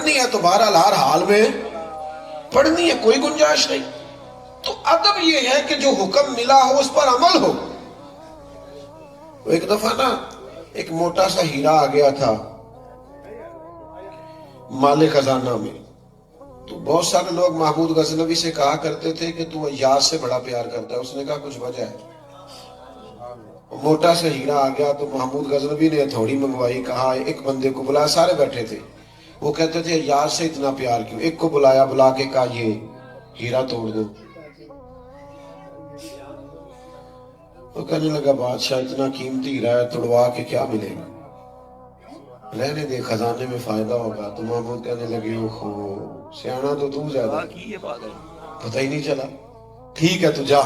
پڑھنی ہے تو بہرحال ہر حال میں پڑھنی ہے، کوئی گنجائش نہیں۔ تو ادب یہ ہے کہ جو حکم ملا ہو اس پر عمل ہو۔ ایک دفعہ نا ایک موٹا سا ہیرا آ گیا تھا مال خزانہ میں، تو بہت سارے لوگ محمود غزنوی سے کہا کرتے تھے کہ تو ایاز سے بڑا پیار کرتا ہے۔ اس نے کہا کچھ وجہ ہے؟ موٹا سا ہیرا آ گیا تو محمود غزنوی نے ہتھوڑی منگوائی، کہا ایک بندے کو بلایا، سارے بیٹھے تھے، وہ کہتے تھے ایاز سے اتنا پیار کیوں؟ ایک کو بلایا، بلا کے کہا یہ ہیرا توڑ دو۔ وہ کہنے لگا بادشاہ اتنا قیمتی ہیرا ہے، توڑوا کے کیا ملے گا، رہنے دے، خزانے میں فائدہ ہوگا۔ تو محمود کہنے لگے اوہو سیانا تو تو زیادہ، پتہ ہی نہیں چلا، ٹھیک ہے تو جا۔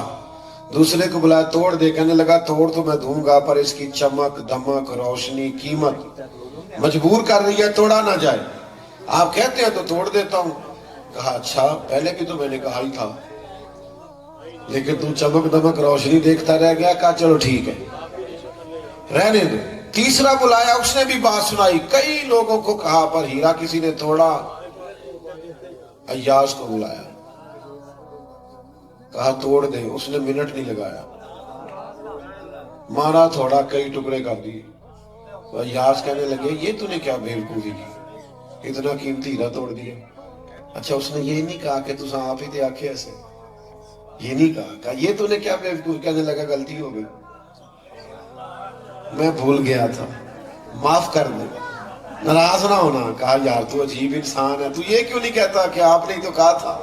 دوسرے کو بلایا، توڑ دے، کہنے لگا توڑ تو میں دوں گا پر اس کی چمک دمک روشنی قیمت مجبور کر رہی ہے، توڑا نہ جائے، آپ کہتے ہیں تو توڑ دیتا ہوں۔ کہا اچھا پہلے بھی تو میں نے کہا ہی تھا، لیکن تو چمک دمک روشنی دیکھتا رہ گیا۔ کہا چلو ٹھیک ہے رہنے دے۔ تیسرا بلایا، اس نے بھی بات سنائی، کئی لوگوں کو کہا پر ہیرا کسی نے توڑا۔ ایاز کو بلایا، کہا توڑ دے، اس نے منٹ نہیں لگایا، مارا تھوڑا، کئی ٹکڑے کر دیے۔ تو ایاز کہنے لگے یہ تو نے کیا بیوقوفی کی، اتنا قیمتی ہیرا توڑ دیا۔ اچھا اس نے یہ نہیں کہا کہ تو آپ ہی تے آنکھیں ایسے، یہ نہیں کہا یہ تو نے کیا بیوقوفی، کہنے لگا غلطی ہو گئی، میں بھول گیا تھا، معاف کر دے، ناراض نہ ہونا۔ کہا یار تو عجیب انسان ہے، تو یہ کیوں نہیں کہتا کہ آپ نے تو کہا تھا؟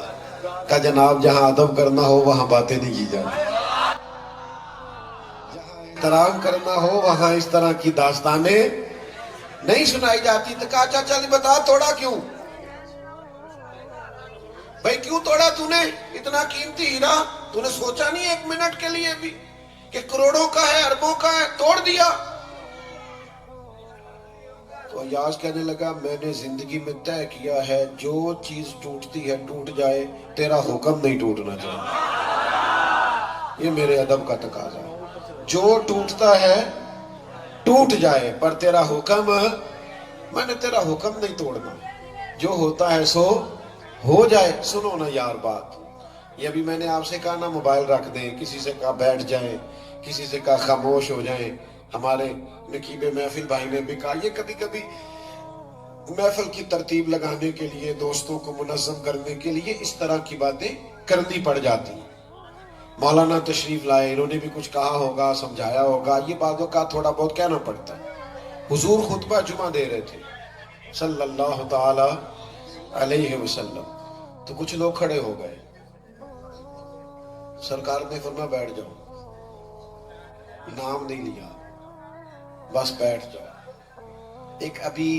کہا جناب جہاں ادب کرنا ہو وہاں باتیں نہیں کی جاتی، جہاں احترام کرنا ہو وہاں اس طرح کی داستانیں نہیں سنائی جاتی۔ تو کہا اچھا چل بتا توڑا کیوں بھائی، کیوں توڑا تو نے اتنا قیمتی ہیرا؟ تو نے سوچا نہیں ایک منٹ کے لیے بھی کہ کروڑوں کا ہے، اربوں کا ہے، توڑ دیا؟ تو ایاز کہنے لگا میں نے زندگی میں طے کیا ہے جو چیز ٹوٹتی ہے ٹوٹ جائے، تیرا حکم نہیں ٹوٹنا چاہیے، یہ میرے ادب کا تقاضا ہے، جو ٹوٹتا ہے ٹوٹ جائے پر تیرا حکم، میں نے تیرا حکم نہیں توڑنا، جو ہوتا ہے سو ہو جائے۔ سنو نا یار بات، یہ ابھی میں نے آپ سے کہا نا موبائل رکھ دیں، کسی سے کہا بیٹھ جائیں، کسی سے کہا خاموش ہو جائیں، ہمارے نقیب محفل بھائی نے بھی کہا، یہ کبھی کبھی محفل کی ترتیب لگانے کے لیے، دوستوں کو منظم کرنے کے لیے اس طرح کی باتیں کرنی پڑ جاتی ہیں۔ مولانا تشریف لائے، انہوں نے بھی کچھ کہا ہوگا، سمجھایا ہوگا، یہ باتوں کا تھوڑا بہت کہنا پڑتا ہے۔ حضور خطبہ جمعہ دے رہے تھے صلی اللہ تعالی علیہ وسلم، تو کچھ لوگ کھڑے ہو گئے، سرکار نے فرمایا بیٹھ جاؤ، نام نہیں لیا، بس بیٹھ جاؤ۔ ایک ابھی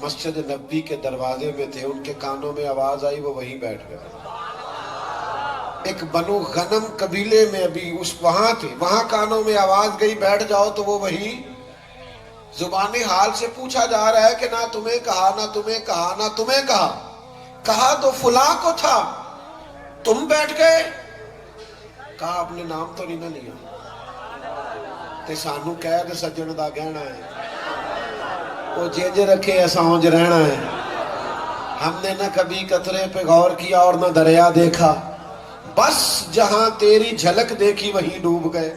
مسجد نبوی کے دروازے میں تھے، ان کے کانوں میں آواز آئی، وہ وہیں بیٹھ گئے۔ ایک بنو غنم قبیلے میں ابھی وہاں تھے، وہاں کانوں میں آواز گئی بیٹھ جاؤ، تو وہ وہی زبانی حال سے پوچھا جا رہا ہے کہ نہ تمہیں کہا، نہ تمہیں کہا، نہ تمہیں کہا، کہا تو فلاں کو تھا، تم بیٹھ گئے، کہا آپ نے نام تو نہیں نہ لیا، تے سانو کہہ دے سجن دا گہنا ہے، وہ جے رکھے ایسا ہونج رہنا ہے، ہم نے نہ کبھی قطرے پہ غور کیا اور نہ دریا دیکھا، بس جہاں تیری جھلک دیکھی وہیں ڈوب گئے۔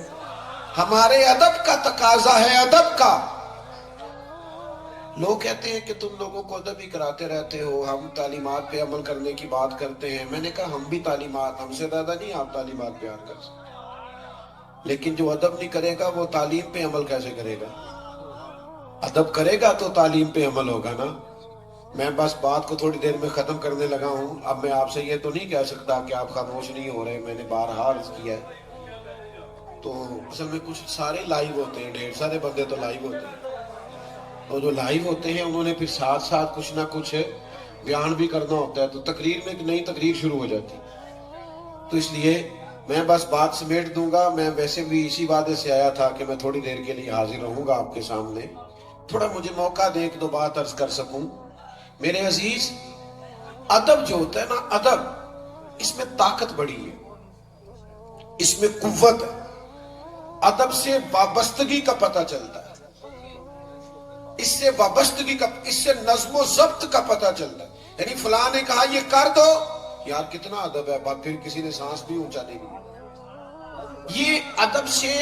ہمارے ادب کا تقاضا ہے، ادب کا۔ لوگ کہتے ہیں کہ تم لوگوں کو ادب ہی کراتے رہتے ہو، ہم تعلیمات پہ عمل کرنے کی بات کرتے ہیں۔ میں نے کہا ہم بھی تعلیمات، ہم سے زیادہ نہیں آپ تعلیمات پہ عمل کر سکتے، لیکن جو ادب نہیں کرے گا وہ تعلیم پہ عمل کیسے کرے گا؟ ادب کرے گا تو تعلیم پہ عمل ہوگا نا۔ میں بس بات کو تھوڑی دیر میں ختم کرنے لگا ہوں۔ اب میں آپ سے یہ تو نہیں کہہ سکتا کہ آپ خاموش نہیں ہو رہے، میں نے بارہا عرض کیا ہے۔ تو اصل میں کچھ سارے لائیو ہوتے ہیں، ڈھیر سارے بندے تو لائیو ہوتے ہیں، اور جو لائیو ہوتے ہیں انہوں نے پھر ساتھ ساتھ کچھ نہ کچھ بیان بھی کرنا ہوتا ہے، تو تقریر میں ایک نئی تقریر شروع ہو جاتی ہے۔ تو اس لیے میں بس بات سمیٹ دوں گا۔ میں ویسے بھی اسی وعدے سے آیا تھا کہ میں تھوڑی دیر کے لیے حاضر رہوں گا آپ کے سامنے، تھوڑا مجھے موقع دے ایک دو بات عرض کر سکوں۔ میرے عزیز، ادب جو ہوتا ہے نا، ادب، اس میں طاقت بڑی ہے، اس میں قوت ہے۔ ادب سے وابستگی کا پتہ چلتا ہے، اس سے وابستگی کا، اس سے نظم و ضبط کا پتہ چلتا ہے۔ یعنی فلاں نے کہا یہ کر دو، یار کتنا ادب ہے، بات پھر کسی نے سانس بھی اونچا نہیں کی. یہ ادب سے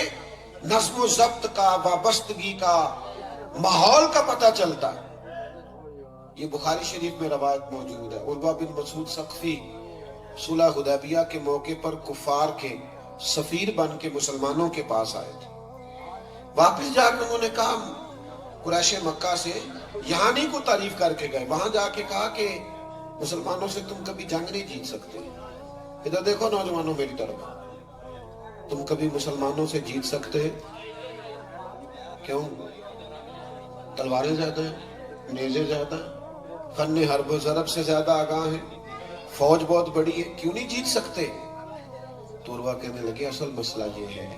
نظم و ضبط کا، وابستگی کا، ماحول کا پتہ چلتا ہے. یہ بخاری شریف میں روایت موجود ہے. عروہ بن مسعود ثقفی صلح حدیبیہ کے موقع پر کفار کے سفیر بن کے مسلمانوں کے پاس آئے تھے. واپس جا کے انہوں نے کہا قریش مکہ سے یہاں نہیں کو تعریف کر کے گئے، وہاں جا کے کہا کہ مسلمانوں سے تم کبھی جنگ نہیں جیت سکتے. ادھر دیکھو نوجوانوں میری طرف، تم کبھی مسلمانوں سے جیت سکتے؟ کیوں؟ تلواریں زیادہ ہیں، نیزے زیادہ ہیں، فن حرب و ضرب سے زیادہ آگاہ ہیں، فوج بہت بڑی ہے، کیوں نہیں جیت سکتے؟ تو عروہ کہنے لگے اصل مسئلہ یہ ہے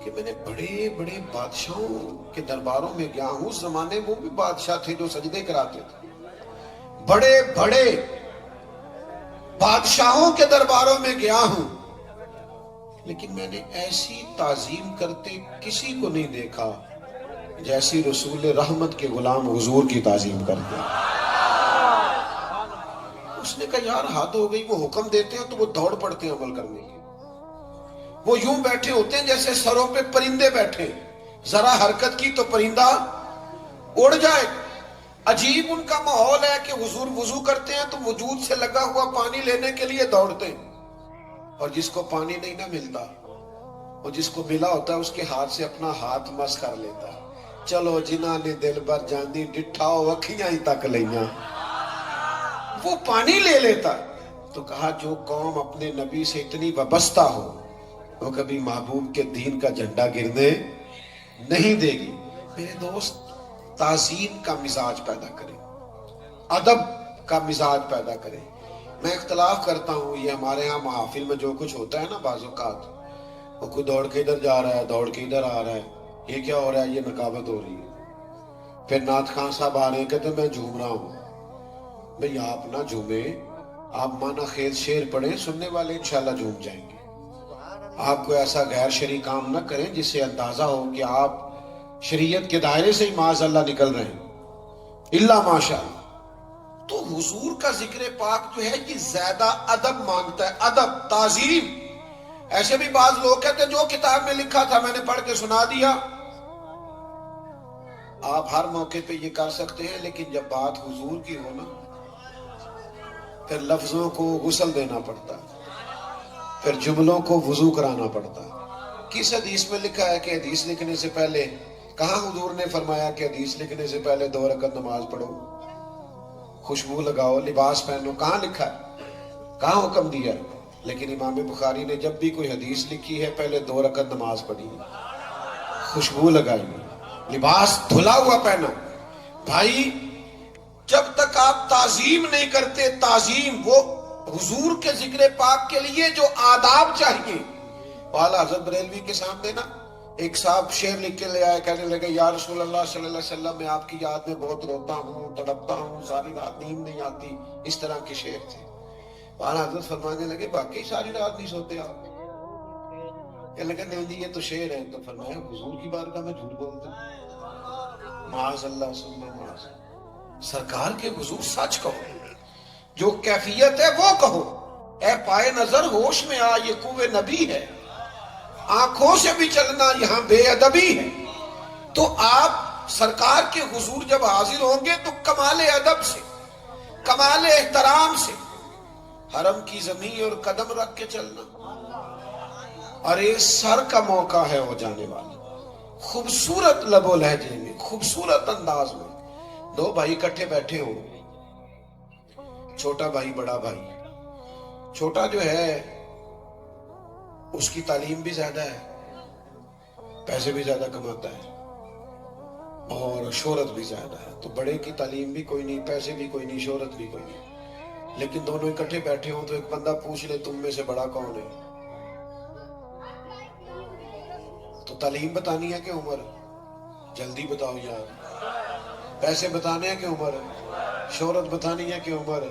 کہ میں نے بڑے بڑے بادشاہوں کے درباروں میں گیا ہوں. اس زمانے وہ بھی بادشاہ تھے جو سجدے کراتے تھے. بڑے بڑے بادشاہوں کے درباروں میں گیا ہوں، لیکن میں نے ایسی تعظیم کرتے کسی کو نہیں دیکھا جیسی رسول رحمت کے غلام حضور کی تعظیم کرتے. اس نے کہا یار حد ہو گئی، وہ حکم دیتے ہیں تو وہ دوڑ پڑتے ہیں عمل کرنے کے. وہ یوں بیٹھے ہوتے ہیں جیسے سروں پہ پرندے بیٹھے، ذرا حرکت کی تو پرندہ اڑ جائے. عجیب ان کا ماحول ہے کہ حضور وضو کرتے ہیں تو وجود سے لگا ہوا پانی لینے کے لیے دوڑتے ہیں، اور جس کو پانی نہیں نہ ملتا، وہ جس کو ملا ہوتا ہے اس کے ہاتھ سے اپنا ہاتھ مس کر لیتا ہے. چلو جنہاں نے دل بر جاندی ڈٹھا ہو اکھیاں ہی تک لیاں، وہ پانی لے لیتا. تو کہا جو قوم اپنے نبی سے اتنی وابستہ ہو وہ کبھی محبوب کے دین کا جھنڈا گرنے نہیں دے گی. میرے دوست، تعظیم کا مزاج پیدا کریں، ادب کا مزاج پیدا کریں. میں اختلاف کرتا ہوں، یہ ہمارے ہاں محافل میں جو کچھ ہوتا ہے نا، بعض اوقات وہ کوئی دوڑ کے ادھر جا رہا ہے، دوڑ کے ادھر آ رہا ہے، یہ کیا ہو رہا ہے؟ یہ نقابت ہو رہی ہے. پھر نعت خان صاحب آ رہے ہیں، کہتے ہیں میں جھوم رہا ہوں. بھئی آپ نہ جھومیں، آپ معنی خیز شعر پڑھیں، سننے والے انشاءاللہ جھوم جائیں گے. آپ کو ایسا غیر شرعی کام نہ کریں جس سے اندازہ ہو کہ آپ شریعت کے دائرے سے ہی معاذ اللہ نکل رہے ہیں، الا ماشاء اللہ. تو حضور کا ذکر پاک جو ہے یہ زیادہ ادب مانگتا ہے، ادب، تعظیم. ایسے بھی بعض لوگ کہتے ہیں جو کتاب میں لکھا تھا میں نے پڑھ کے سنا دیا. آپ ہر موقع پہ یہ کر سکتے ہیں، لیکن جب بات حضور کی ہو نا، پھر لفظوں کو غسل دینا پڑتا ہے، پھر جملوں کو وضو کرانا پڑتا ہے. کس حدیث میں لکھا ہے کہ حدیث لکھنے سے پہلے، کہاں حضور نے فرمایا کہ حدیث لکھنے سے پہلے 2 رکعت نماز پڑھو، خوشبو لگاؤ، لباس پہنو؟ کہاں لکھا ہے؟ کہاں حکم دیا؟ لیکن امام بخاری نے جب بھی کوئی حدیث لکھی ہے پہلے 2 رکعت نماز پڑھی، خوشبو لگائی، لباس دھلا ہوا پہنا. بھائی جب تک آپ تعظیم نہیں کرتے، تعظیم وہ حضور کے ذکر پاک کے لیے جو آداب چاہیے. اعلیٰ حضرت بریلوی کے سامنے نا ایک صاحب شعر لکھ کے لے آئے، کہنے لگے یا رسول اللہ صلی اللہ علیہ وسلم میں آپ کی یاد میں بہت روتا ہوں، تڑپتا ہوں، ساری رات نیند نہیں آتی. اس طرح کے شعر تھے. اعلیٰ حضرت فرمانے لگے واقعی ساری رات نہیں سوتے آپ؟ کہنے لگے نہیں جی یہ تو شعر ہے. تو فرمایا حضور کی بارگاہ میں جھوٹ بولتے ہیں؟ معاذ اللہ ثم معاذ. سرکار کے حضور سچ کہو، جو کیفیت ہے وہ کہو. اے پائے نظر ہوش میں آ، یہ کوہ نبی ہے، آنکھوں سے بھی چلنا یہاں بے ادبی ہے. تو آپ سرکار کے حضور جب حاضر ہوں گے تو کمال ادب سے، کمال احترام سے حرم کی زمین اور قدم رکھ کے چلنا. ارے سر کا موقع ہے ہو جانے والا. خوبصورت لب و لہجے میں، خوبصورت انداز میں 2 بھائی اکٹھے بیٹھے ہوں، چھوٹا بھائی بڑا بھائی. چھوٹا جو ہے اس کی تعلیم بھی زیادہ ہے، پیسے بھی زیادہ کماتا ہے اور شہرت بھی زیادہ ہے. تو بڑے کی تعلیم بھی کوئی نہیں، پیسے بھی کوئی نہیں، شہرت بھی کوئی نہیں. لیکن دونوں اکٹھے بیٹھے ہوں تو ایک بندہ پوچھ لے تم میں سے بڑا کون ہے؟ تو تعلیم بتانی ہے کہ عمر؟ جلدی بتاؤ یار. پیسے بتانے ہیں کہ عمر؟ شہرت بتانی ہے کہ عمر؟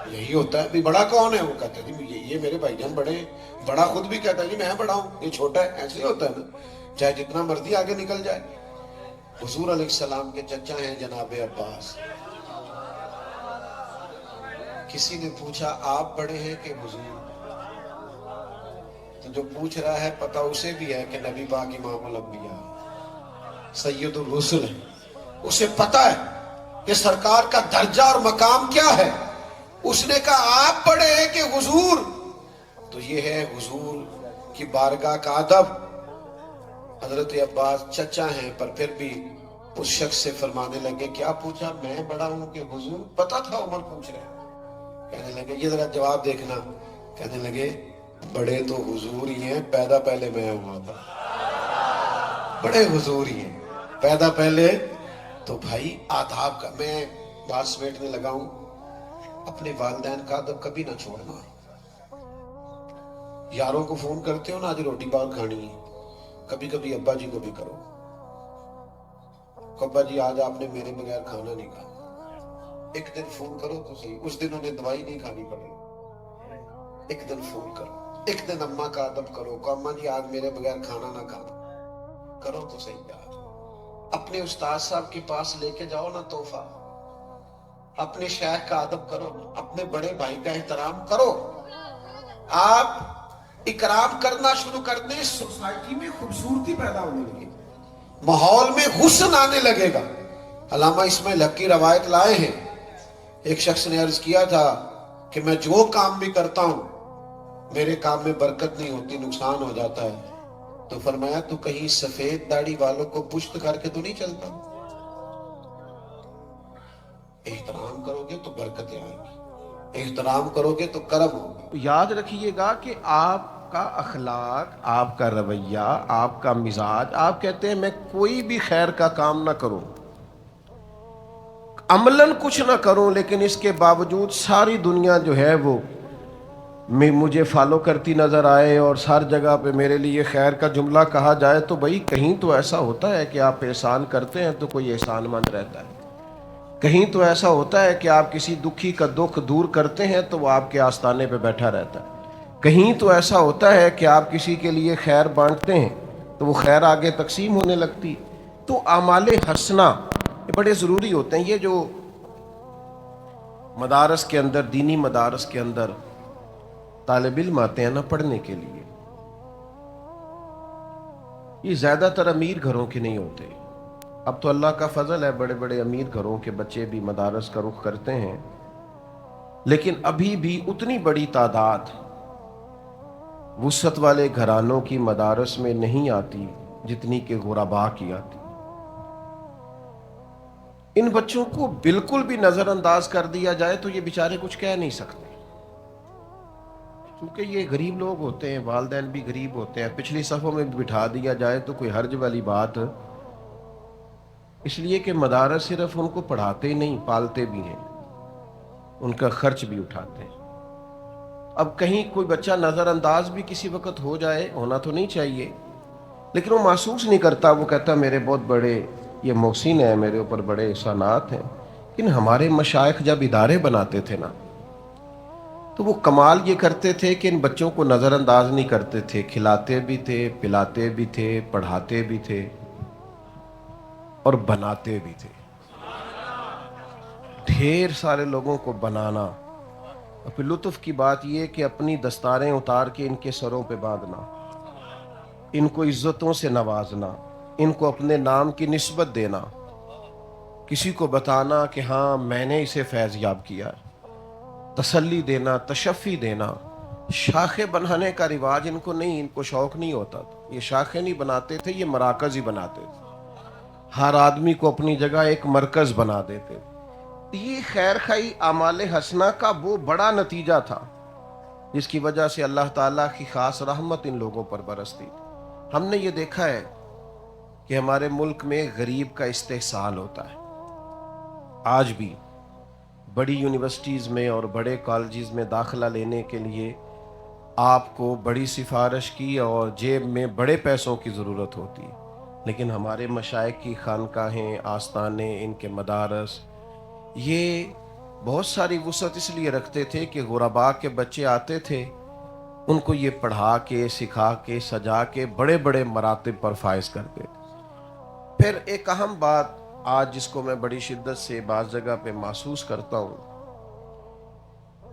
یہی ہوتا ہے. بھی بڑا کون ہے؟ وہ کہتا ہے جی یہ میرے بھائی جان بڑے ہیں. بڑا خود بھی کہتا ہے جی میں بڑا ہوں، یہ چھوٹا ہے. ایسے ہوتا ہے نا، چاہے جتنا مرضی آگے نکل جائے. حضور علیہ السلام کے چچا ہیں جناب عباس. کسی نے پوچھا آپ بڑے ہیں کہ حضور؟ تو جو پوچھ رہا ہے پتہ اسے بھی ہے کہ نبی پاک امام الانبیاء سید الرسل ہے، اسے پتہ ہے کہ سرکار کا درجہ اور مقام کیا ہے. اس نے کہا آپ بڑے ہیں کہ حضور؟ تو یہ ہے حضور کی بارگاہ کا ادب. حضرت عباس چچا ہیں پر پھر بھی اس شخص سے فرمانے لگے کیا پوچھا، میں بڑا ہوں کہ حضور؟ پتہ تھا عمر پوچھ رہے ہیں. کہنے لگے یہ ذرا جواب دیکھنا. کہنے لگے بڑے تو حضور ہی ہیں، پیدا پہلے میں ہوا تھا. بڑے حضور ہی ہیں، پیدا پہلے. تو بھائی آداب کا میں بات سمیٹنے لگا ہوں. اپنے والدین کا ادب کبھی نہ چھوڑنا. یاروں کو فون کرتے ہو نا آج روٹی باہر کھانی ہے، کبھی کبھی ابا جی کو بھی کرو. ابا جی آج آپ نے میرے بغیر کھانا نہیں کھانا. ایک دن فون کرو تو صحیح، اس دن انہیں دوائی نہیں کھانی پڑے. ایک دن فون کرو، ایک دن اماں کا ادب کرو کہ اماں جی آج میرے بغیر کھانا نہ کھانا. کرو تو صحیح یار. اپنے استاد صاحب کے پاس لے کے جاؤ نا تحفہ. اپنے شیخ کا ادب کرو، اپنے بڑے بھائی کا احترام کرو. آپ اکرام کرنا شروع کر دیں، سوسائٹی میں خوبصورتی پیدا ہونے لگے، ماحول میں حسن آنے لگے گا. علامہ اسماعیل حق کی روایت لائے ہیں. ایک شخص نے عرض کیا تھا کہ میں جو کام بھی کرتا ہوں میرے کام میں برکت نہیں ہوتی، نقصان ہو جاتا ہے. تو فرمایا تو کہیں سفید داڑھی والوں کو پشت کر کے تو نہیں چلتا؟ احترام کرو گے تو برکتیں آئیں گی، احترام کرو گے تو کرم ہوگا. یاد رکھیے گا کہ آپ کا اخلاق، آپ کا رویہ، آپ کا مزاج، آپ کہتے ہیں میں کوئی بھی خیر کا کام نہ کروں، عملاً کچھ نہ کروں، لیکن اس کے باوجود ساری دنیا جو ہے وہ مجھے فالو کرتی نظر آئے اور ہر جگہ پہ میرے لیے خیر کا جملہ کہا جائے، تو بھائی کہیں تو ایسا ہوتا ہے کہ آپ احسان کرتے ہیں تو کوئی احسان مند رہتا ہے. کہیں تو ایسا ہوتا ہے کہ آپ کسی دکھی کا دکھ دور کرتے ہیں تو وہ آپ کے آستانے پہ بیٹھا رہتا ہے. کہیں تو ایسا ہوتا ہے کہ آپ کسی کے لیے خیر بانٹتے ہیں تو وہ خیر آگے تقسیم ہونے لگتی. تو اعمال حسنہ یہ بڑے ضروری ہوتے ہیں. یہ جو مدارس کے اندر، دینی مدارس کے اندر طالب علم آتے ہیں نا پڑھنے کے لیے، یہ زیادہ تر امیر گھروں کے نہیں ہوتے. اب تو اللہ کا فضل ہے، بڑے بڑے امیر گھروں کے بچے بھی مدارس کا رخ کرتے ہیں، لیکن ابھی بھی اتنی بڑی تعداد وسعت والے گھرانوں کی مدارس میں نہیں آتی جتنی کہ غرباء کی آتی. ان بچوں کو بالکل بھی نظر انداز کر دیا جائے تو یہ بیچارے کچھ کہہ نہیں سکتے، کیونکہ یہ غریب لوگ ہوتے ہیں، والدین بھی غریب ہوتے ہیں. پچھلی صفوں میں بٹھا دیا جائے تو کوئی حرج والی بات، اس لیے کہ مدارس صرف ان کو پڑھاتے ہی نہیں، پالتے بھی ہیں، ان کا خرچ بھی اٹھاتے ہیں. اب کہیں کوئی بچہ نظر انداز بھی کسی وقت ہو جائے، ہونا تو نہیں چاہیے، لیکن وہ محسوس نہیں کرتا. وہ کہتا میرے بہت بڑے یہ محسن ہیں، میرے اوپر بڑے احسانات ہیں. لیکن ہمارے مشائخ جب ادارے بناتے تھے نا تو وہ کمال یہ کرتے تھے کہ ان بچوں کو نظر انداز نہیں کرتے تھے، کھلاتے بھی تھے، پلاتے بھی تھے، پڑھاتے بھی تھے اور بناتے بھی تھے. ڈھیر سارے لوگوں کو بنانا. اور پھر لطف کی بات یہ کہ اپنی دستاریں اتار کے ان کے سروں پہ باندھنا، ان کو عزتوں سے نوازنا، ان کو اپنے نام کی نسبت دینا، کسی کو بتانا کہ ہاں میں نے اسے فیض یاب کیا، تسلی دینا، تشفی دینا. شاخیں بنانے کا رواج ان کو نہیں، ان کو شوق نہیں ہوتا تھا. یہ شاخیں نہیں بناتے تھے، یہ مراکز ہی بناتے تھے. ہر آدمی کو اپنی جگہ ایک مرکز بنا دیتے. یہ خیر خائی اعمال حسنہ کا وہ بڑا نتیجہ تھا جس کی وجہ سے اللہ تعالیٰ کی خاص رحمت ان لوگوں پر برستی. ہم نے یہ دیکھا ہے کہ ہمارے ملک میں غریب کا استحصال ہوتا ہے. آج بھی بڑی یونیورسٹیز میں اور بڑے کالجز میں داخلہ لینے کے لیے آپ کو بڑی سفارش کی اور جیب میں بڑے پیسوں کی ضرورت ہوتی ہے، لیکن ہمارے مشائخ کی خانقاہیں، آستانے، ان کے مدارس یہ بہت ساری وسعت اس لیے رکھتے تھے کہ غرباء کے بچے آتے تھے، ان کو یہ پڑھا کے، سکھا کے، سجا کے بڑے بڑے مراتب پر فائز کرتے تھے. پھر ایک اہم بات آج جس کو میں بڑی شدت سے بعض جگہ پہ محسوس کرتا ہوں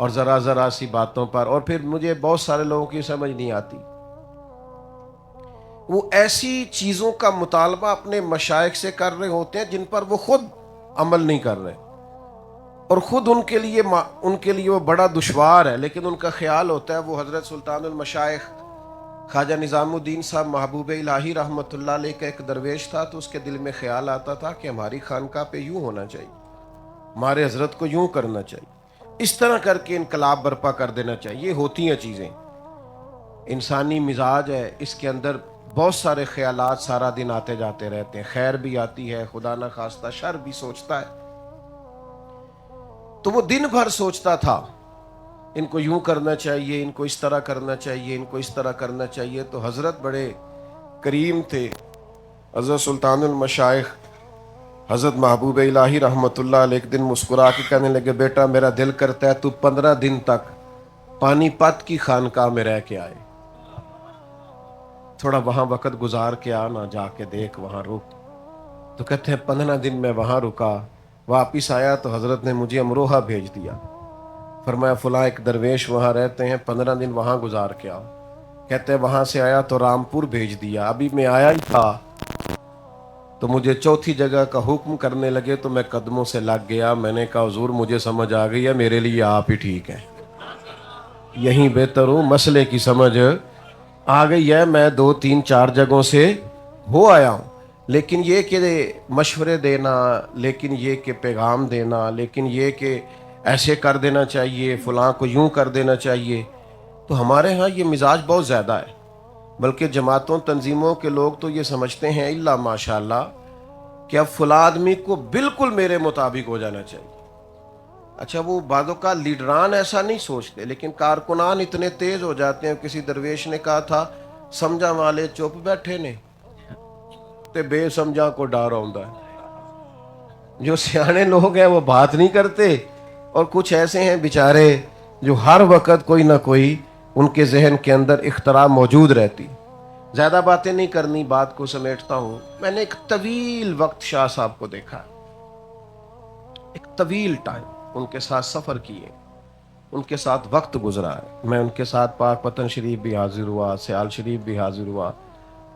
اور ذرا ذرا سی باتوں پر، اور پھر مجھے بہت سارے لوگوں کی سمجھ نہیں آتی، وہ ایسی چیزوں کا مطالبہ اپنے مشائخ سے کر رہے ہوتے ہیں جن پر وہ خود عمل نہیں کر رہے، اور خود ان کے لیے وہ بڑا دشوار ہے، لیکن ان کا خیال ہوتا ہے وہ حضرت سلطان المشائخ خواجہ نظام الدین صاحب محبوب الہی رحمۃ اللہ علیہ کا ایک درویش تھا، تو اس کے دل میں خیال آتا تھا کہ ہماری خانقاہ پہ یوں ہونا چاہیے، ہمارے حضرت کو یوں کرنا چاہیے، اس طرح کر کے انقلاب برپا کر دینا چاہیے۔ یہ ہوتی ہیں چیزیں، انسانی مزاج ہے، اس کے اندر بہت سارے خیالات سارا دن آتے جاتے رہتے ہیں، خیر بھی آتی ہے، خدا نہ خواستہ شر بھی سوچتا ہے۔ تو وہ دن بھر سوچتا تھا ان کو یوں کرنا چاہیے، ان کو اس طرح کرنا چاہیے، ان کو اس طرح کرنا چاہیے۔ تو حضرت بڑے کریم تھے، حضرت سلطان المشائخ حضرت محبوب الہی رحمۃ اللہ علیہ ایک دن مسکرا کے کہنے لگے، بیٹا میرا دل کرتا ہے تو 15 دن تک پانی پت کی خانقاہ میں رہ کے آئے، تھوڑا وہاں وقت گزار کے آنا، جا کے دیکھ، وہاں رک۔ تو کہتے ہیں 15 دن میں وہاں رکا، واپس آیا تو حضرت نے مجھے امروہہ بھیج دیا، فرمایا فلاں ایک درویش وہاں رہتے ہیں، 15 دن وہاں گزار کے آؤ۔ کہتے ہیں وہاں سے آیا تو رامپور بھیج دیا، ابھی میں آیا ہی تھا تو مجھے چوتھی جگہ کا حکم کرنے لگے، تو میں قدموں سے لگ گیا، میں نے کہا حضور مجھے سمجھ آ گئی ہے، میرے لیے آپ ہی ٹھیک ہیں، یہیں بہتر ہوں، مسئلے کی سمجھ آ گئی ہے، میں 2 3 4 جگہوں سے ہو آیا ہوں، لیکن یہ کہ مشورے دینا، لیکن یہ کہ پیغام دینا، لیکن یہ کہ ایسے کر دینا چاہیے، فلاں کو یوں کر دینا چاہیے، تو ہمارے ہاں یہ مزاج بہت زیادہ ہے۔ بلکہ جماعتوں تنظیموں کے لوگ تو یہ سمجھتے ہیں الا ماشاءاللہ کہ اب فلاں آدمی کو بالکل میرے مطابق ہو جانا چاہیے۔ اچھا، وہ بعضوں کا لیڈران ایسا نہیں سوچتے، لیکن کارکنان اتنے تیز ہو جاتے ہیں۔ کسی درویش نے کہا تھا سمجھا والے چپ بیٹھے نے تے بے سمجھا کو ڈر آਉਂدا ہے۔ جو سیانے لوگ ہیں وہ بات نہیں کرتے، اور کچھ ایسے ہیں بیچارے جو ہر وقت کوئی نہ کوئی ان کے ذہن کے اندر اختراع موجود رہتی۔ زیادہ باتیں نہیں کرنی، بات کو سمیٹتا ہوں۔ میں نے ایک طویل وقت شاہ صاحب کو دیکھا، ایک طویل ٹائم ان کے ساتھ سفر کیے، ان کے ساتھ وقت گزرا ہے۔ میں ان کے ساتھ پاک پتن شریف بھی حاضر ہوا، سیال شریف بھی حاضر ہوا۔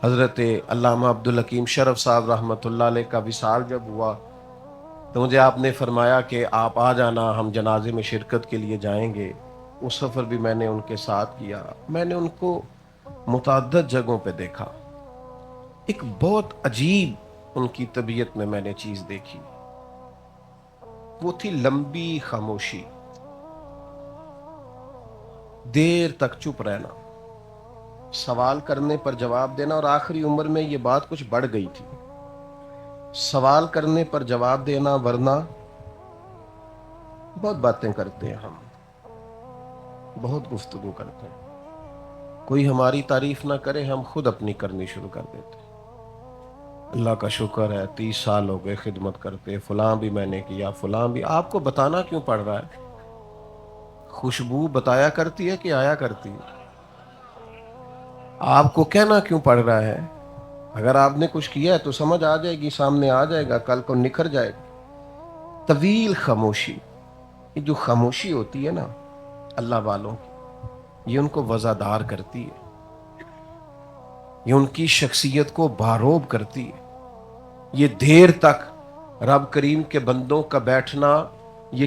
حضرت علامہ عبدالحکیم شرف صاحب رحمۃ اللہ علیہ کا وصال جب ہوا تو مجھے آپ نے فرمایا کہ آپ آ جانا، ہم جنازے میں شرکت کے لیے جائیں گے۔ وہ سفر بھی میں نے ان کے ساتھ کیا۔ میں نے ان کو متعدد جگہوں پہ دیکھا۔ ایک بہت عجیب ان کی طبیعت میں نے چیز دیکھی، وہ تھی لمبی خاموشی، دیر تک چپ رہنا، سوال کرنے پر جواب دینا، اور آخری عمر میں یہ بات کچھ بڑھ گئی تھی، سوال کرنے پر جواب دینا، ورنہ بہت باتیں کرتے ہیں ہم، بہت گفتگو کرتے ہیں، کوئی ہماری تعریف نہ کرے ہم خود اپنی کرنی شروع کر دیتے ہیں۔ اللہ کا شکر ہے 30 سال ہو گئے خدمت کرتے، فلاں بھی میں نے کیا، فلاں بھی۔ آپ کو بتانا کیوں پڑ رہا ہے؟ خوشبو بتایا کرتی ہے کہ آیا کرتی ہے؟ آپ کو کہنا کیوں پڑ رہا ہے؟ اگر آپ نے کچھ کیا ہے تو سمجھ آ جائے گی، سامنے آ جائے گا، کل کو نکھر جائے گا۔ طویل خاموشی، یہ جو خاموشی ہوتی ہے نا اللہ والوں کی، یہ ان کو وزادار کرتی ہے، یہ ان کی شخصیت کو باروب کرتی ہے۔ یہ دیر تک رب کریم کے بندوں کا بیٹھنا، یہ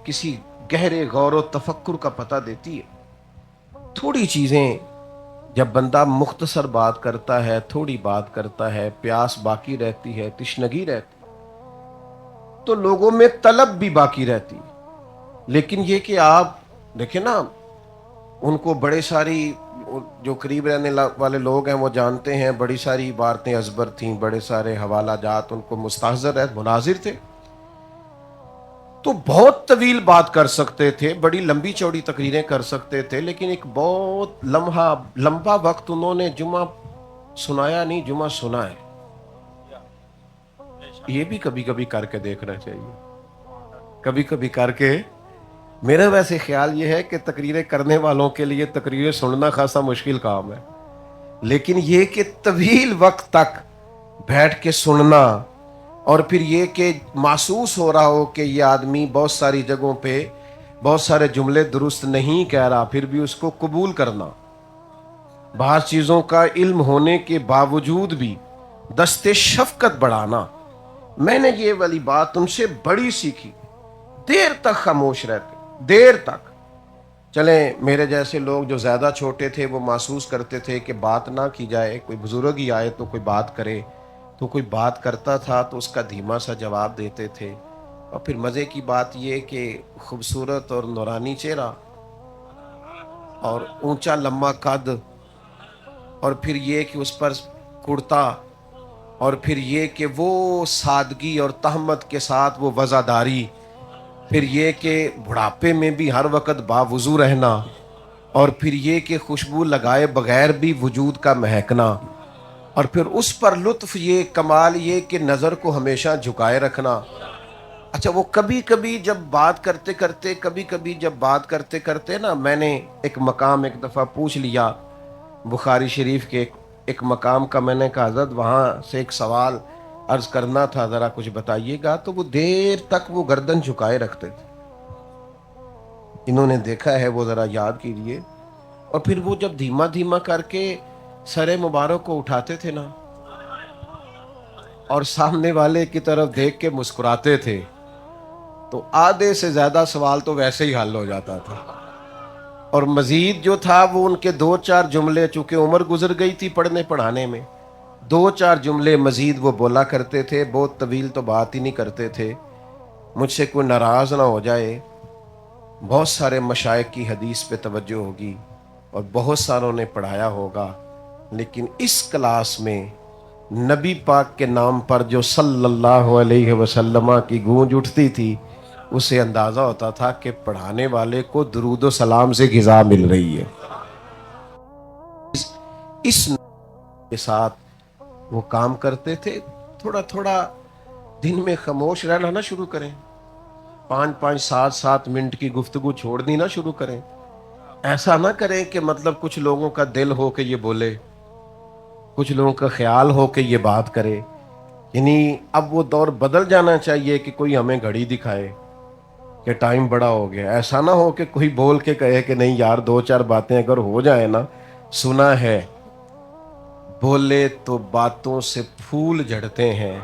کسی گہرے غور و تفکر کا پتہ دیتی ہے۔ تھوڑی چیزیں جب بندہ مختصر بات کرتا ہے، تھوڑی بات کرتا ہے، پیاس باقی رہتی ہے، تشنگی رہتی ہے، تو لوگوں میں طلب بھی باقی رہتی ہے۔ لیکن یہ کہ آپ دیکھیں نا، ان کو بڑے ساری، جو قریب رہنے والے لوگ ہیں وہ جانتے ہیں، بڑی ساری عبارتیں ازبر تھیں، بڑے سارے حوالہ جات ان کو مستحضر ہے، مناظر تھے، تو بہت طویل بات کر سکتے تھے، بڑی لمبی چوڑی تقریریں کر سکتے تھے، لیکن ایک بہت لمبا وقت انہوں نے جمعہ سنایا نہیں، جمعہ سنا ہے۔ یہ بھی کبھی کبھی کر کے دیکھنا چاہیے، کبھی کبھی کر کے۔ میرا ویسے خیال یہ ہے کہ تقریریں کرنے والوں کے لیے تقریریں سننا خاصا مشکل کام ہے، لیکن یہ کہ طویل وقت تک بیٹھ کے سننا، اور پھر یہ کہ محسوس ہو رہا ہو کہ یہ آدمی بہت ساری جگہوں پہ بہت سارے جملے درست نہیں کہہ رہا، پھر بھی اس کو قبول کرنا، بعض چیزوں کا علم ہونے کے باوجود بھی دست شفقت بڑھانا۔ میں نے یہ والی بات ان سے بڑی سیکھی، دیر تک خاموش رہتے، دیر تک۔ چلیں میرے جیسے لوگ جو زیادہ چھوٹے تھے وہ محسوس کرتے تھے کہ بات نہ کی جائے، کوئی بزرگ ہی آئے تو کوئی بات کرے، تو کوئی بات کرتا تھا تو اس کا دھیما سا جواب دیتے تھے۔ اور پھر مزے کی بات یہ کہ خوبصورت اور نورانی چہرہ اور اونچا لمبا قد، اور پھر یہ کہ اس پر کرتا، اور پھر یہ کہ وہ سادگی اور تہمت کے ساتھ وہ وزاداری، پھر یہ کہ بڑھاپے میں بھی ہر وقت باوضو رہنا، اور پھر یہ کہ خوشبو لگائے بغیر بھی وجود کا مہکنا، اور پھر اس پر لطف، یہ کمال یہ کہ نظر کو ہمیشہ جھکائے رکھنا۔ اچھا وہ کبھی کبھی جب بات کرتے کرتے نا، میں نے ایک مقام ایک دفعہ پوچھ لیا بخاری شریف کے ایک مقام کا، میں نے کہا حضرت وہاں سے ایک سوال عرض کرنا تھا، ذرا کچھ بتائیے گا۔ تو وہ دیر تک وہ گردن جھکائے رکھتے تھے، انہوں نے دیکھا ہے وہ ذرا یاد کیجئے۔ اور پھر وہ جب دھیما دھیما کر کے سر مبارک کو اٹھاتے تھے نا، اور سامنے والے کی طرف دیکھ کے مسکراتے تھے، تو آدھے سے زیادہ سوال تو ویسے ہی حل ہو جاتا تھا۔ اور مزید جو تھا وہ ان کے دو چار جملے، چونکہ عمر گزر گئی تھی پڑھنے پڑھانے میں، دو چار جملے مزید وہ بولا کرتے تھے، بہت طویل تو بات ہی نہیں کرتے تھے۔ مجھ سے کوئی ناراض نہ ہو جائے، بہت سارے مشائخ کی حدیث پہ توجہ ہوگی اور بہت ساروں نے پڑھایا ہوگا، لیکن اس کلاس میں نبی پاک کے نام پر جو صلی اللہ علیہ وسلم کی گونج اٹھتی تھی، اسے اندازہ ہوتا تھا کہ پڑھانے والے کو درود و سلام سے غذا مل رہی ہے۔ اس کے ساتھ وہ کام کرتے تھے۔ تھوڑا تھوڑا دن میں خاموش رہنا نہ شروع کریں، 5-7 منٹ کی گفتگو چھوڑنی نہ شروع کریں۔ ایسا نہ کریں کہ مطلب کچھ لوگوں کا دل ہو کہ یہ بولے، کچھ لوگوں کا خیال ہو کہ یہ بات کرے۔ یعنی اب وہ دور بدل جانا چاہیے کہ کوئی ہمیں گھڑی دکھائے کہ ٹائم بڑا ہو گیا۔ ایسا نہ ہو کہ کوئی بول کے کہے کہ نہیں یار 2-4 باتیں اگر ہو جائیں نا، سنا ہے بولے تو باتوں سے پھول جھڑتے ہیں،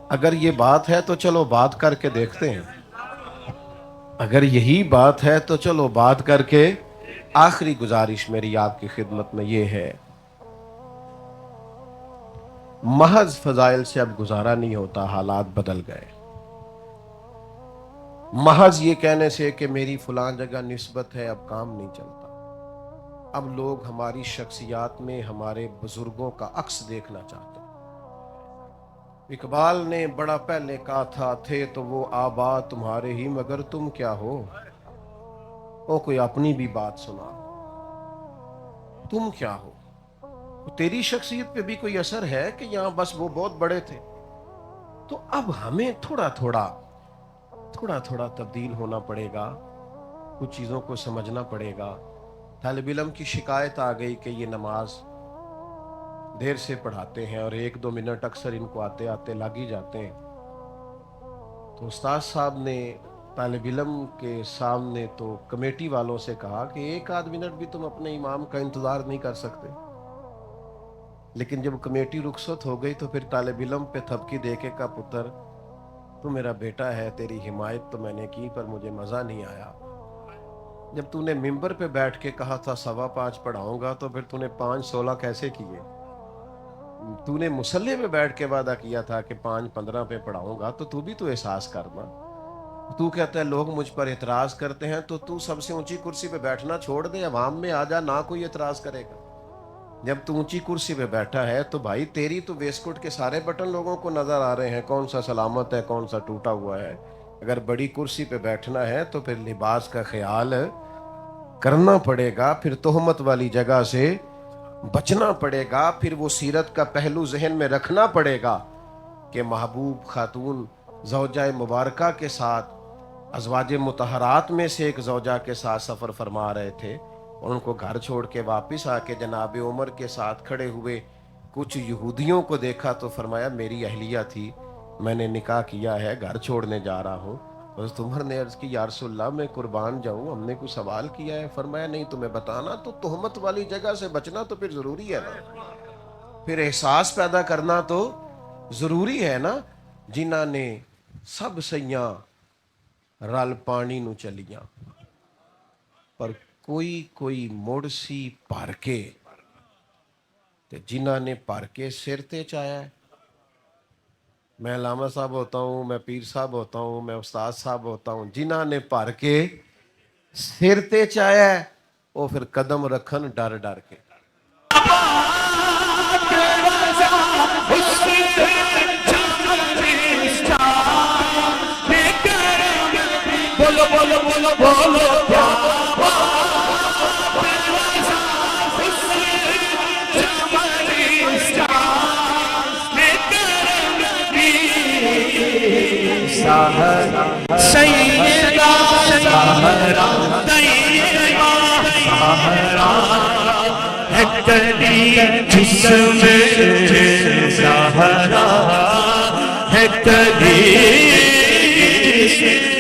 اگر یہ بات ہے تو چلو بات کر کے دیکھتے ہیں، اگر یہی بات ہے تو چلو بات کر کے۔ آخری گزارش میری آپ کی خدمت میں یہ ہے، محض فضائل سے اب گزارا نہیں ہوتا، حالات بدل گئے۔ محض یہ کہنے سے کہ میری فلاں جگہ نسبت ہے اب کام نہیں چلتا۔ اب لوگ ہماری شخصیات میں ہمارے بزرگوں کا عکس دیکھنا چاہتے ہیں۔ اقبال نے بڑا پہلے کہا تھا، تھے تو وہ آبا تمہارے ہی مگر تم کیا ہو۔ وہ کوئی اپنی بھی بات سنا، تم کیا ہو؟ تیری شخصیت پہ بھی کوئی اثر ہے کہ یہاں بس وہ بہت بڑے تھے؟ تو اب ہمیں تھوڑا تھوڑا تبدیل ہونا پڑے گا، کچھ چیزوں کو سمجھنا پڑے گا۔ طالب علم کی شکایت آ گئی کہ یہ نماز دیر سے پڑھاتے ہیں اور 1-2 منٹ اکثر ان کو آتے آتے لگ ہی جاتے ہیں۔ تو استاد صاحب نے طالب علم کے سامنے تو کمیٹی والوں سے کہا کہ 1-8 منٹ بھی تم اپنے امام کا انتظار نہیں کر سکتے۔ لیکن جب کمیٹی رخصت ہو گئی تو پھر طالب علم پہ تھپکی دے کے کہا، پتر تو میرا بیٹا ہے، تیری حمایت تو میں نے کی پر مجھے مزہ نہیں آیا۔ جب تو نے ممبر پہ بیٹھ کے کہا تھا 5:15 پڑھاؤں گا تو پھر تو نے 5:16 کیسے کیے؟ تو نے مصلی پہ بیٹھ کے وعدہ کیا تھا کہ 5:15 پہ پڑھاؤں گا، تو بھی تو احساس کرنا۔ تو کہتا ہے لوگ مجھ پر اعتراض کرتے ہیں، تو سب سے اونچی کرسی پہ بیٹھنا چھوڑ دے، عوام میں آ جا، نہ کوئی اعتراض کرے گا۔ جب تو اونچی کرسی پہ بیٹھا ہے تو بھائی تیری تو ویسکوٹ کے سارے بٹن لوگوں کو نظر آ رہے ہیں، کون سا سلامت ہے کون سا ٹوٹا ہوا ہے۔ اگر بڑی کرسی پہ بیٹھنا ہے تو پھر لباس کا خیال کرنا پڑے گا، پھر تہمت والی جگہ سے بچنا پڑے گا، پھر وہ سیرت کا پہلو ذہن میں رکھنا پڑے گا کہ محبوب خاتون زوجہ مبارکہ کے ساتھ، ازواج مطہرات میں سے ایک زوجہ کے ساتھ سفر فرما رہے تھے، اور ان کو گھر چھوڑ کے واپس آ کے جناب عمر کے ساتھ کھڑے ہوئے کچھ یہودیوں کو دیکھا تو فرمایا میری اہلیہ تھی، میں نے نکاح کیا ہے، گھر چھوڑنے جا رہا ہوں۔ حضرت عمر نے عرض کی یا رسول اللہ میں قربان جاؤں، ہم نے کوئی سوال کیا ہے؟ فرمایا نہیں، تمہیں بتانا تو تہمت والی جگہ سے بچنا تو پھر ضروری ہے نا، پھر احساس پیدا کرنا تو ضروری ہے نا۔ جنہاں نے سب سیاں رل پانی نو چلیاں، پر کوئی مڑ سی بھر کے، تے جنہاں نے بھر کے سر تے چایا ہے۔ میں علامہ صاحب ہوتا ہوں، میں پیر صاحب ہوتا ہوں، میں استاد صاحب ہوتا ہوں، جنہاں نے بھر کے سر تے چایا ہے وہ پھر قدم رکھن ڈر ڈر کے۔ بولو بولو بولو بولو سیدہ سہرا طیبہ سہرا ہے کلی جسم سہرا ہے کلی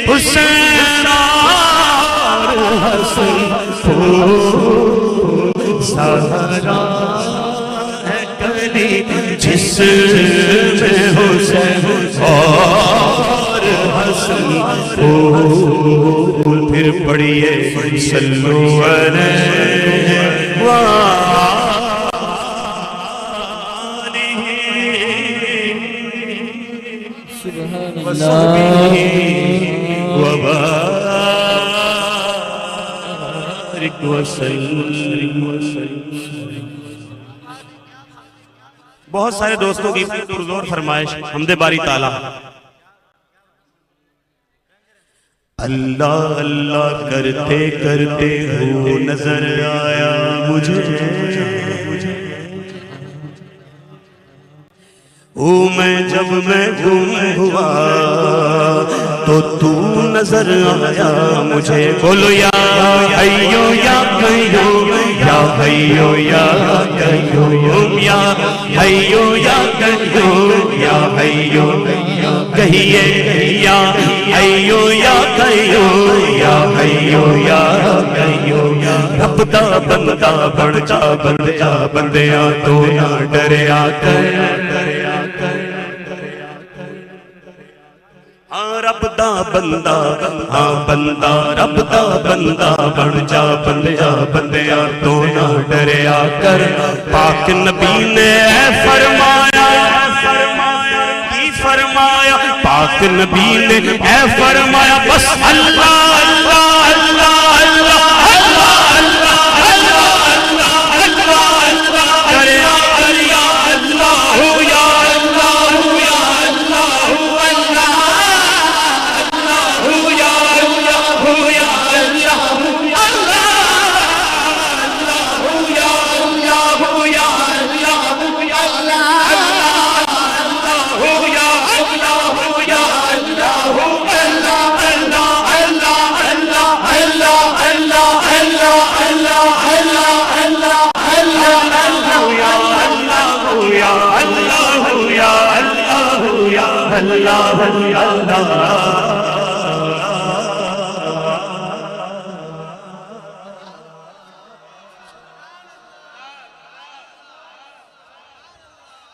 حسین اور حسن پھول سہرا ہے کلی جسم حسین اور حسن پھول۔ پھر پڑھیے صلو علیہ وبارک وسلم۔ بہت سارے دوستوں کی پرزور فرمائش حمد باری تعالیٰ۔ اللہ اللہ کرتے کرتے وہ نظر آیا مجھے، میں جب میں گم ہوا تو نظر آیا مجھے۔ بولو یا حیو یا قیوم، یا حیو یا قیوم، یا حیو یا قیوم، یا حیو کہیے یا حیو یا قیوم، یا حیو یا قیوم۔ رب دا بندہ بن جا بندیا بندیاں تو نہ ڈریا کر، رب دا بندہ ہاں بندہ، رب دا بندہ بن جا بندیا بندیاں تو نہ ڈریا کر۔ پاک نبی نے فرمایا، کی فرمایا پاک نبی نے اے فرمایا بس اللہ اللہ اللہ اللہ اللہ اللہ اللہ اللہ اللہ کرے یا اللہ یا اللہ یا اللہ اللہ اللہ۔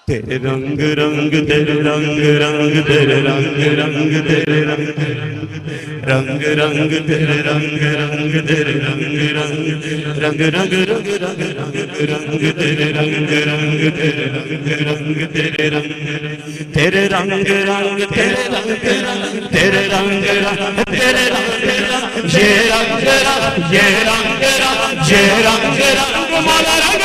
تیرے رنگ رنگ تیرے رنگ رنگ تیرے رنگ رنگ تیرے رنگ رنگ رنگ تیرے رنگ رنگ تیرے رنگ رنگ رنگ رنگ رنگ رنگ رنگ تیرے رنگ رنگ تیرے رنگ رنگ تیرے رنگ تیرے رنگ رنگ تیرے رنگ رنگ تیرے رنگ رنگ تیرے رنگ یہ رنگ رنگ یہ رنگ رنگ یہ رنگ رنگ مولا رنگ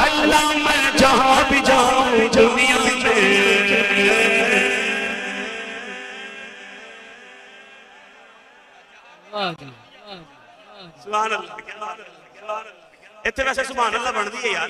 اللہ میں جہاں بھی جاؤں دنیا میں سبحان اللہ۔ اتنے ویسے سبحان اللہ بن دی ہے یار،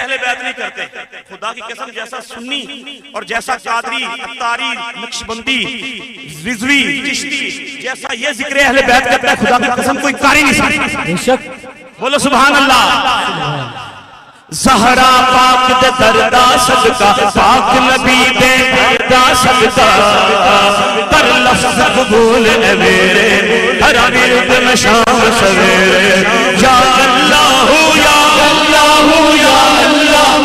اہل بیت نہیں کرتے. خدا کی قسم جیسا سنی اور جیسا قادری، اتاری، نقشبندی، رضوی، چشتی جیسا یہ ذکر اہل بیت کرتا ہے، خدا کی قسم کوئی کاری نہیں سکتا. بولو سبحان اللہ. زہرا پاک دے دردہ صدقہ، پاک نبی دے دردہ صدقہ، کر لفظ قبول اے میرے ہر ورد میں شام سویرے. یا اللہ یا اللہ یا اللہ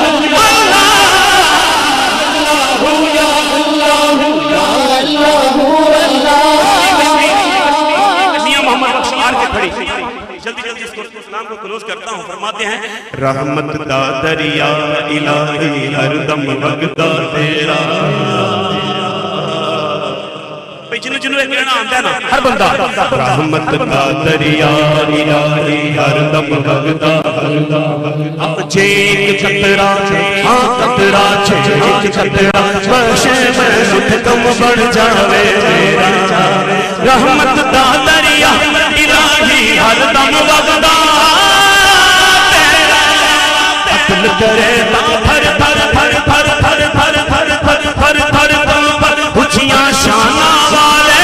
جلدی جلدی اس کو اسلام کو کلوز کرتا ہوں. فرماتے ہیں رحمت دا دریا الہی ہر دم وگدا تیرا. بھئی جنہوں جنہوں ایک کہنا آندا ہے نا ہر بندہ. رحمت دا دریا الہی ہر دم وگدا. اب جے ایک قطرہ ہاں قطرہ چھے ایک قطرہ بخشے میں اٹھ کم بڑھ جاوے میرا. رحمت دا دریا الہی ہر دم وگدا تیرا. قتل کرے تا پھر پھر پھر پھر پھر پھر پھر پھر پھر پھر پھر اچھیاں شانہ والے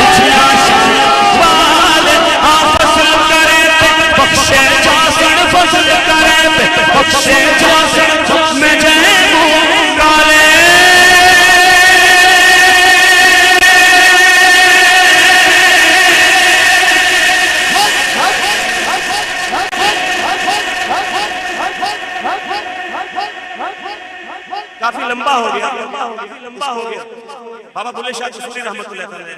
اچھیاں شانہ والے فصل کرے تے بخشے جاسن فصل کرے تے بخشے جاسن میں جائے گالے. کافی لمبا ہو گیا لمبا ہو گیا. بابا بلے شاہ قصوری رحمت اللہ علیہ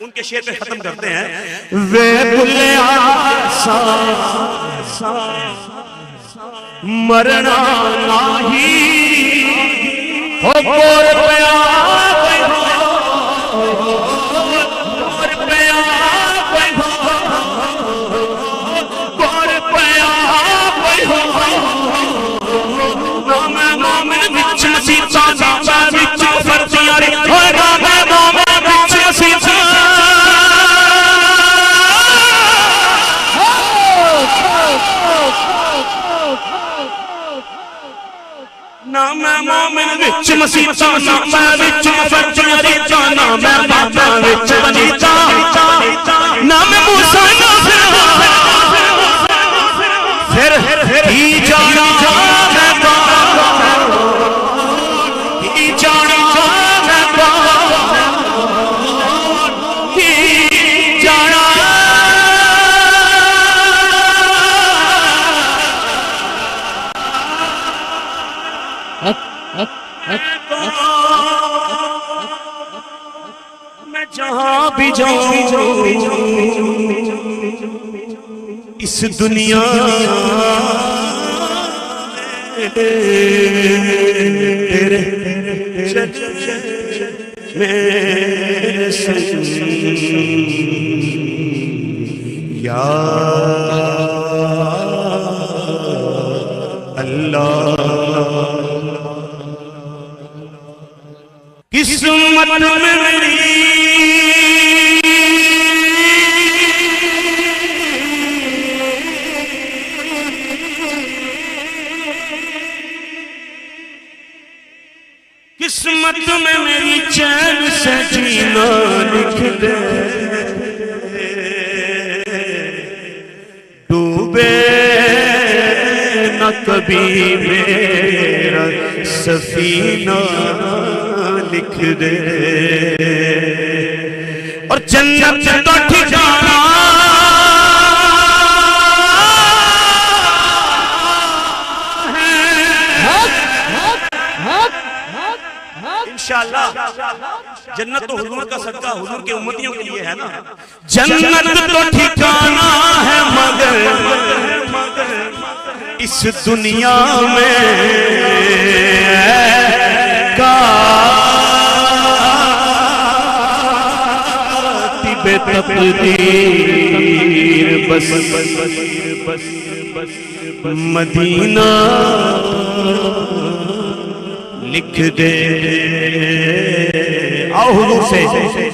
ان کے شعر پہ ختم کرتے ہیں. وے بلے آسا مرنا ناہی ہو گور پیا گور پیا گور پیا نام مومن وچ مسیطہ نام وچ فرضیاں رے نام مومن وچ مسیطہ نام مومن وچ مسیطہ نام وچ فرضیاں رے نام بابا وچ بنیتا نام موسیٰ پھر ہی جانا میں جہاں بھی جاؤں اس دنیا تیرے میں سنگ یا اللہ. قسمت میں میری قسمت میں میری چین سے جینا لکھ دے. ڈوبے نہ کبھی میرا سفینہ لکھ دے. اور جنت تو ٹھکانا انشاءاللہ. جنت تو حضور کا صدقہ حضور کے امتیوں کے لیے ہے نا. جنت تو ٹھکانا ہے مگر اس دنیا میں کاتب تقدیر بس مدینہ لکھ دے. آؤ حضور سے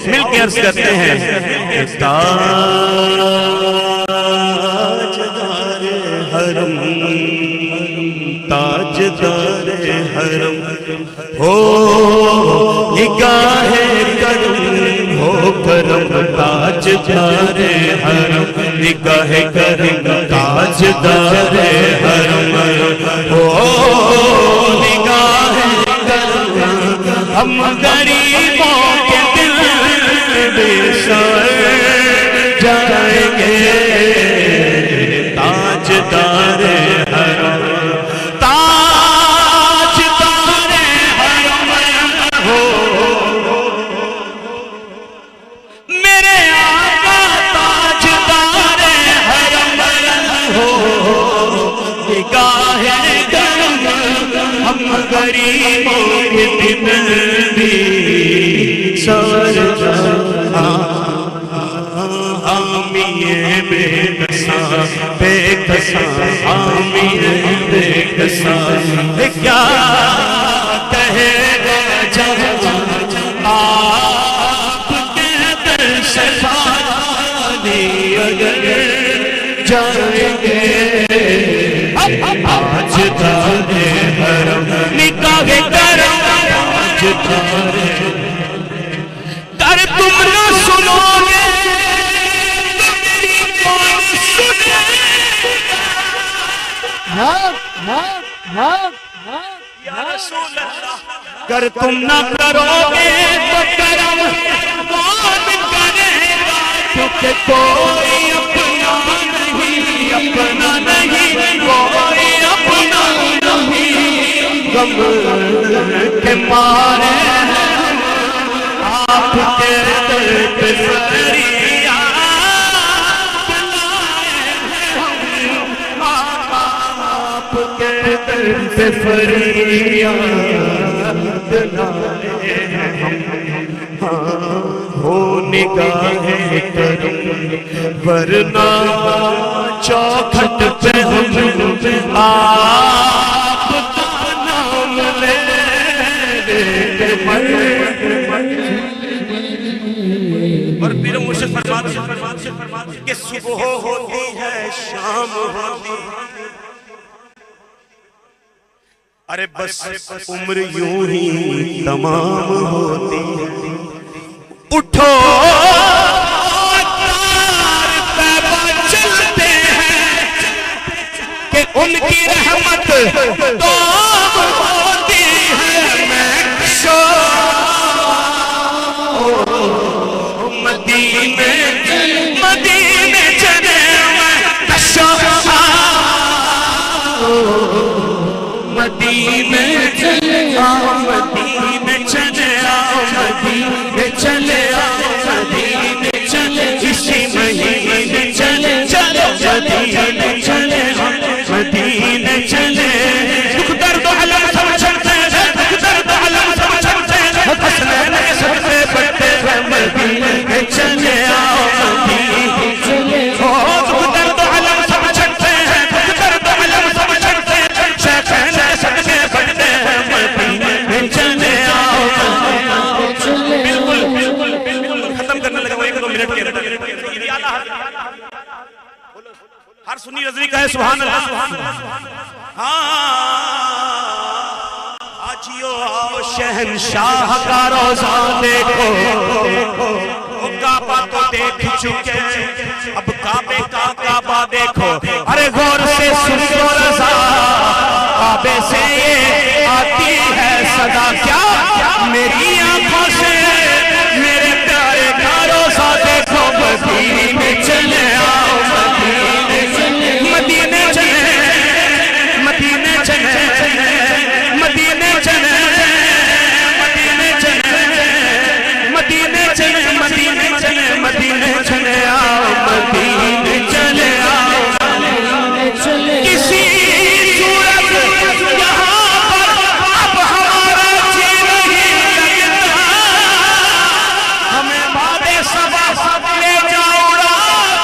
مل کے عرض کرتے ہیں تاجدار حرم تاجدار حرم ہو نگاہ کرم ہو کرم تاجدار حرم نگاہ کرم تاجدار حرم ہو نگاہ کرم ہم غریبوں کے دل بے سر جائیں گے تاجدار حرم تاجدار حرم ہو میرے آقا تاجدار حرم ہو نگاہ کرم ہم غریبوں کے دل بھی سر بے کساں حامی بے کساں کیا کہے گا جہاں آپ کے در سے خالی اگر جائیں گے تاجدار حرم نگاہ کرم تاجدار گر تم نہ سنو گے گر تم نہ کرو گے تو کرم کون کرے گا کیونکہ کوئی اپنا نہیں کوئی اپنا نہیں غم کے مارے آپ کے در پہ فریاد لائے ہم ہو نگاہ کرم ورنہ چوکھٹ پہ ہم آپ کا نام لے اور پھر مرشد فرماتے کہ صبح ہوتی ہے شام ہوتی ہے ارے بس عمر یوں ہی تمام ہوتی ہے اٹھو تار پیبا چلتے ہیں کہ ان کی رحمت دوم ہوتی ہے میں کشو مدینے چلے میں کشو مدینے چلے آؤ مدینے چلے آؤ مدینے چلے آؤ مدینے چلے اسی مہینے چلے چلو مدینے چلے مدینے چلے دکھ درد علم سب چھڑتے ہیں دکھ درد علم سب چھڑتے ہیں حسنین کے سب سے بڑھتے ہیں مدینے چلے آؤ مدینے چلے دکھ درد علم سب چھڑتے ہیں دکھ درد علم سب چھڑتے ہیں شیخین ہر سنی رضوی کا ہے سبحان اللہ آجیو آؤ شہنشاہ کا روزہ دیکھو وہ کعبہ تو دیکھ چکے اب کعبے کا کعبہ دیکھو ارے غور سے سن کو رضا کعبے سے یہ آتی ہے صدا کیا میری آنکھوں سے میرے پیارے کا روزہ دیکھو مدینے چلے آؤ مدینے چلے مدینے چلے مدینے چلے مدینے چلے مدینے چلے مدینے چلے مدینے چلے آؤ مدینے چلے آؤ کسی صورت یہاں پر اب ہمارا جی نہیں لگتا ہمیں بعد صبا لے جاؤ اڑا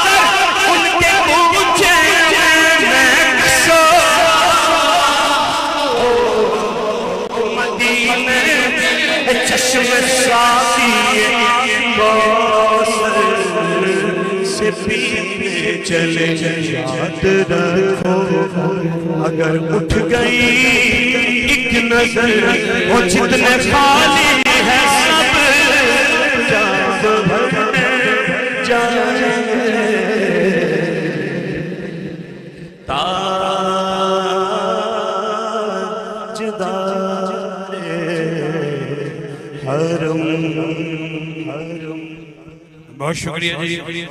کر ان کے اونچے میں کسو مدینے چشم ساقی کوثر سے پینے چلے یاد رکھو اگر اٹھ گئی ایک نظر وہ جتنے خالی ہے سب جان بھرنے جائیں تاجدار حرم. بہت شکریہ جی.